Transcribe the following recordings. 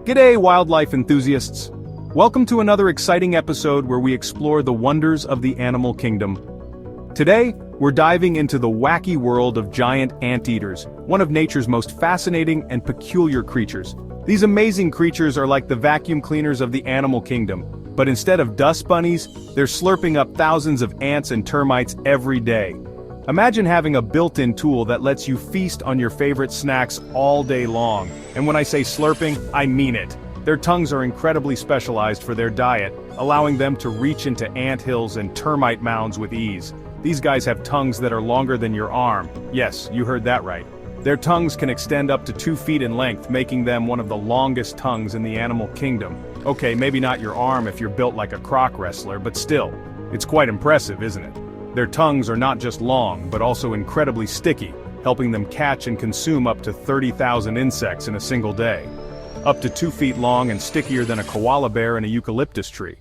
G'day, wildlife enthusiasts! Welcome to another exciting episode where we explore the wonders of the animal kingdom. Today, we're diving into the wacky world of giant anteaters, one of nature's most fascinating and peculiar creatures. These amazing creatures are like the vacuum cleaners of the animal kingdom, but instead of dust bunnies, they're slurping up thousands of ants and termites every day. Imagine having a built-in tool that lets you feast on your favorite snacks all day long. And when I say slurping, I mean it. Their tongues are incredibly specialized for their diet, allowing them to reach into anthills and termite mounds with ease. These guys have tongues that are longer than your arm. Yes, you heard that right. Their tongues can extend up to 2 feet in length, making them one of the longest tongues in the animal kingdom. Okay, maybe not your arm if you're built like a croc wrestler, but still, it's quite impressive, isn't it? Their tongues are not just long, but also incredibly sticky, helping them catch and consume up to 30,000 insects in a single day. Up to 2 feet long and stickier than a koala bear in a eucalyptus tree.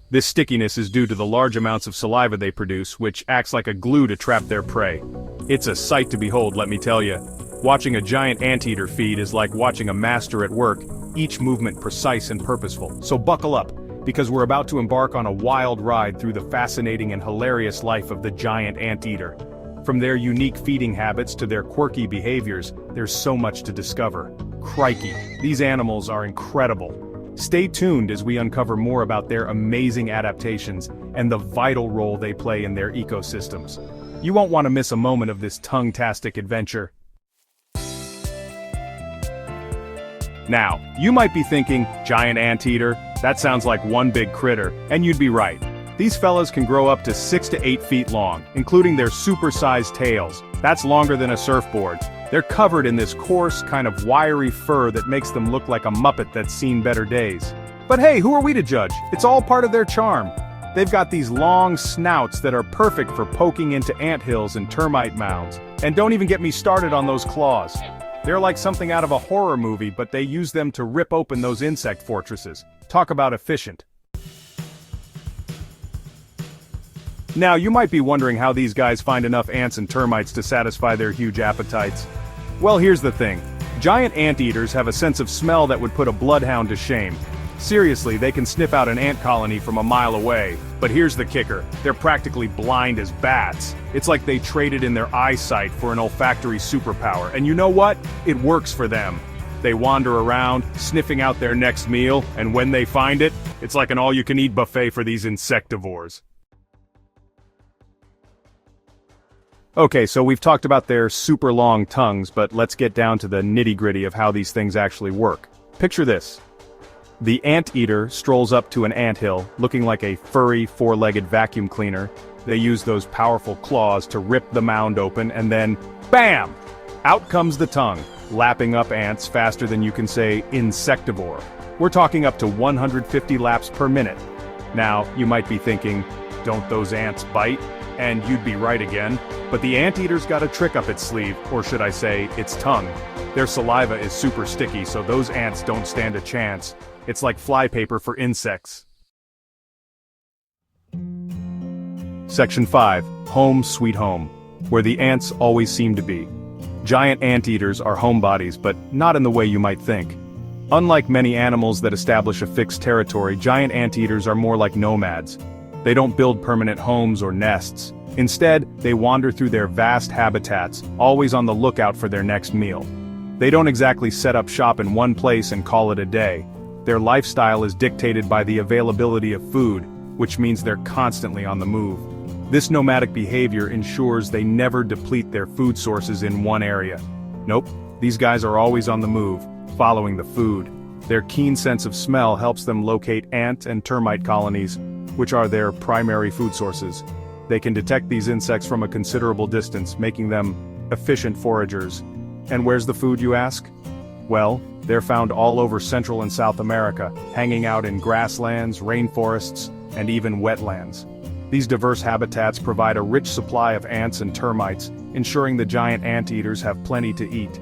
This stickiness is due to the large amounts of saliva they produce, which acts like a glue to trap their prey. It's a sight to behold, let me tell you. Watching a giant anteater feed is like watching a master at work, each movement precise and purposeful. So buckle up, because we're about to embark on a wild ride through the fascinating and hilarious life of the giant anteater. From their unique feeding habits to their quirky behaviors, there's so much to discover. Crikey, these animals are incredible. Stay tuned as we uncover more about their amazing adaptations and the vital role they play in their ecosystems. You won't want to miss a moment of this tongue-tastic adventure. Now, you might be thinking, giant anteater, that sounds like one big critter, and you'd be right. These fellas can grow up to 6 to 8 feet long, including their super-sized tails. That's longer than a surfboard. They're covered in this coarse, kind of wiry fur that makes them look like a Muppet that's seen better days. But hey, who are we to judge? It's all part of their charm. They've got these long snouts that are perfect for poking into anthills and termite mounds. And don't even get me started on those claws. They're like something out of a horror movie, but they use them to rip open those insect fortresses. Talk about efficient. Now, you might be wondering how these guys find enough ants and termites to satisfy their huge appetites. Well, here's the thing. Giant anteaters have a sense of smell that would put a bloodhound to shame. Seriously, they can sniff out an ant colony from a mile away. But here's the kicker. They're practically blind as bats. It's like they traded in their eyesight for an olfactory superpower. And you know what? It works for them. They wander around, sniffing out their next meal, and when they find it, it's like an all-you-can-eat buffet for these insectivores. Okay, so we've talked about their super long tongues, but let's get down to the nitty-gritty of how these things actually work. Picture this. The anteater strolls up to an anthill, looking like a furry, four-legged vacuum cleaner. They use those powerful claws to rip the mound open, and then, BAM! Out comes the tongue, lapping up ants faster than you can say insectivore. We're talking up to 150 laps per minute. Now, you might be thinking, don't those ants bite? And you'd be right again. But the anteater's got a trick up its sleeve, or should I say, its tongue. Their saliva is super sticky, so those ants don't stand a chance. It's like flypaper for insects. Section 5. Home Sweet Home. Where the ants always seem to be. Giant anteaters are homebodies, but not in the way you might think. Unlike many animals that establish a fixed territory, giant anteaters are more like nomads. They don't build permanent homes or nests. Instead, they wander through their vast habitats, always on the lookout for their next meal. They don't exactly set up shop in one place and call it a day. Their lifestyle is dictated by the availability of food, which means they're constantly on the move. This nomadic behavior ensures they never deplete their food sources in one area. Nope, these guys are always on the move, following the food. Their keen sense of smell helps them locate ant and termite colonies, which are their primary food sources. They can detect these insects from a considerable distance, making them efficient foragers. And where's the food, you ask? Well, they're found all over Central and South America, hanging out in grasslands, rainforests, and even wetlands. These diverse habitats provide a rich supply of ants and termites, ensuring the giant anteaters have plenty to eat.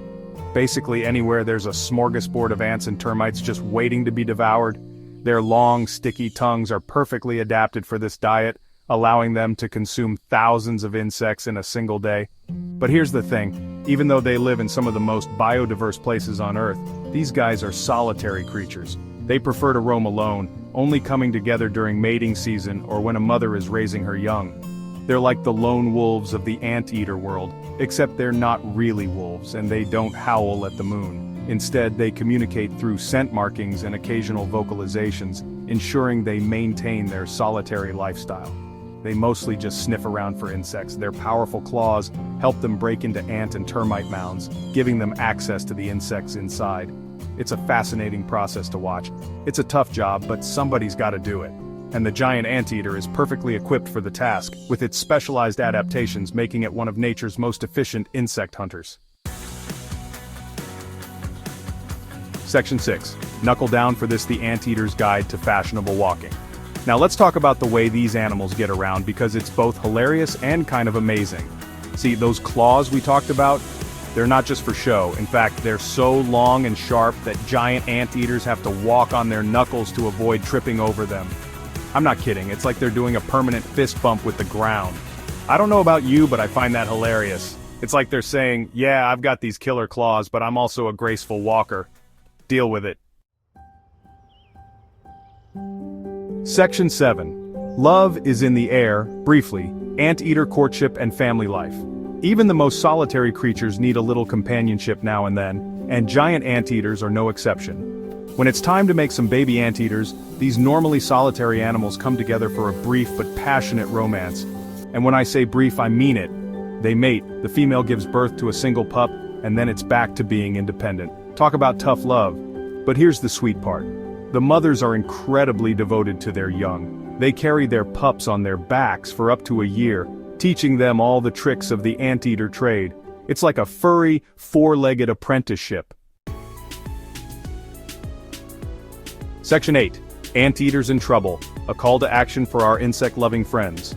Basically anywhere there's a smorgasbord of ants and termites just waiting to be devoured. Their long, sticky tongues are perfectly adapted for this diet, allowing them to consume thousands of insects in a single day. But here's the thing. Even though they live in some of the most biodiverse places on Earth, these guys are solitary creatures. They prefer to roam alone, only coming together during mating season or when a mother is raising her young. They're like the lone wolves of the anteater world, except they're not really wolves and they don't howl at the moon. Instead, they communicate through scent markings and occasional vocalizations, ensuring they maintain their solitary lifestyle. They mostly just sniff around for insects. Their powerful claws help them break into ant and termite mounds, giving them access to the insects inside. It's a fascinating process to watch. It's a tough job, but somebody's got to do it. And the giant anteater is perfectly equipped for the task, with its specialized adaptations making it one of nature's most efficient insect hunters. Section 6. Knuckle down for this: the Anteater's Guide to Fashionable Walking. Now let's talk about the way these animals get around, because it's both hilarious and kind of amazing. See, those claws we talked about? They're not just for show. In fact, they're so long and sharp that giant anteaters have to walk on their knuckles to avoid tripping over them. I'm not kidding, it's like they're doing a permanent fist bump with the ground. I don't know about you, but I find that hilarious. It's like they're saying, yeah, I've got these killer claws, but I'm also a graceful walker. Deal with it. Section 7. Love is in the air. Briefly, anteater courtship and family life. Even the most solitary creatures need a little companionship now and then, and giant anteaters are no exception. When it's time to make some baby anteaters, these normally solitary animals come together for a brief but passionate romance. And when I say brief, I mean it. They mate, the female gives birth to a single pup, and then it's back to being independent. Talk about tough love. But here's the sweet part. The mothers are incredibly devoted to their young. They carry their pups on their backs for up to a year, teaching them all the tricks of the anteater trade. It's like a furry, four-legged apprenticeship. Section 8. Anteaters in Trouble, a call to action for our insect-loving friends.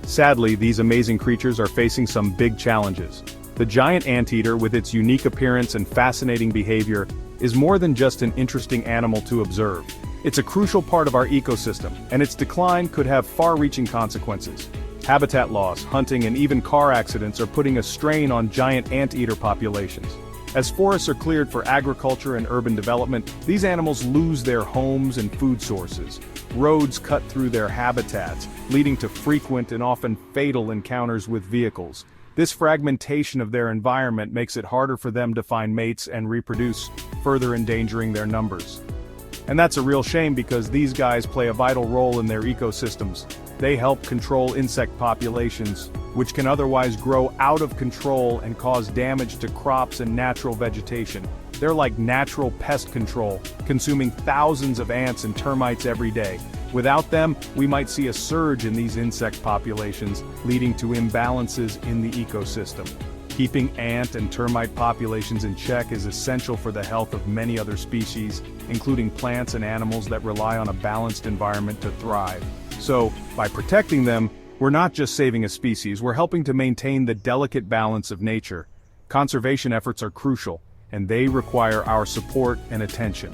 Sadly, these amazing creatures are facing some big challenges. The giant anteater, with its unique appearance and fascinating behavior, is more than just an interesting animal to observe. It's a crucial part of our ecosystem, and its decline could have far-reaching consequences. Habitat loss, hunting, and even car accidents are putting a strain on giant anteater populations. As forests are cleared for agriculture and urban development, these animals lose their homes and food sources. Roads cut through their habitats, leading to frequent and often fatal encounters with vehicles. This fragmentation of their environment makes it harder for them to find mates and reproduce, further endangering their numbers. And that's a real shame, because these guys play a vital role in their ecosystems. They help control insect populations, which can otherwise grow out of control and cause damage to crops and natural vegetation. They're like natural pest control, consuming thousands of ants and termites every day. Without them, we might see a surge in these insect populations, leading to imbalances in the ecosystem. Keeping ant and termite populations in check is essential for the health of many other species, including plants and animals that rely on a balanced environment to thrive. So, by protecting them, we're not just saving a species, we're helping to maintain the delicate balance of nature. Conservation efforts are crucial, and they require our support and attention.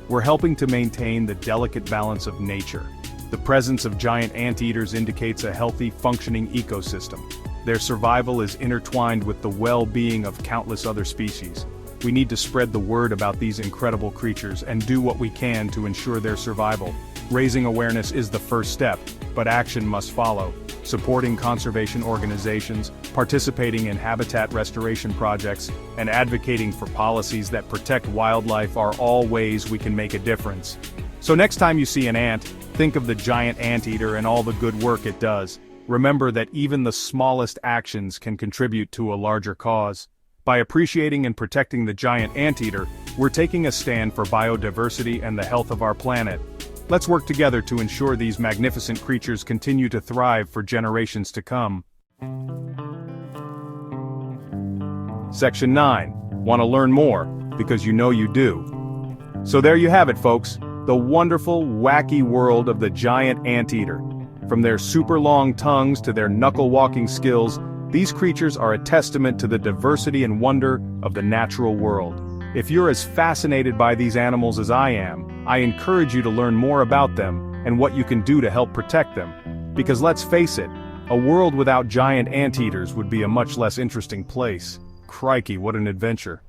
We're helping to maintain the delicate balance of nature. The presence of giant anteaters indicates a healthy, functioning ecosystem. Their survival is intertwined with the well-being of countless other species. We need to spread the word about these incredible creatures and do what we can to ensure their survival. Raising awareness is the first step, but action must follow. Supporting conservation organizations, participating in habitat restoration projects, and advocating for policies that protect wildlife are all ways we can make a difference. So next time you see an ant, think of the giant anteater and all the good work it does. Remember that even the smallest actions can contribute to a larger cause. By appreciating and protecting the giant anteater, we're taking a stand for biodiversity and the health of our planet. Let's work together to ensure these magnificent creatures continue to thrive for generations to come. Section 9. Want to learn more? Because you know you do. So there you have it, folks. The wonderful, wacky world of the giant anteater. From their super long tongues to their knuckle-walking skills, these creatures are a testament to the diversity and wonder of the natural world. If you're as fascinated by these animals as I am, I encourage you to learn more about them and what you can do to help protect them. Because let's face it, a world without giant anteaters would be a much less interesting place. Crikey, what an adventure.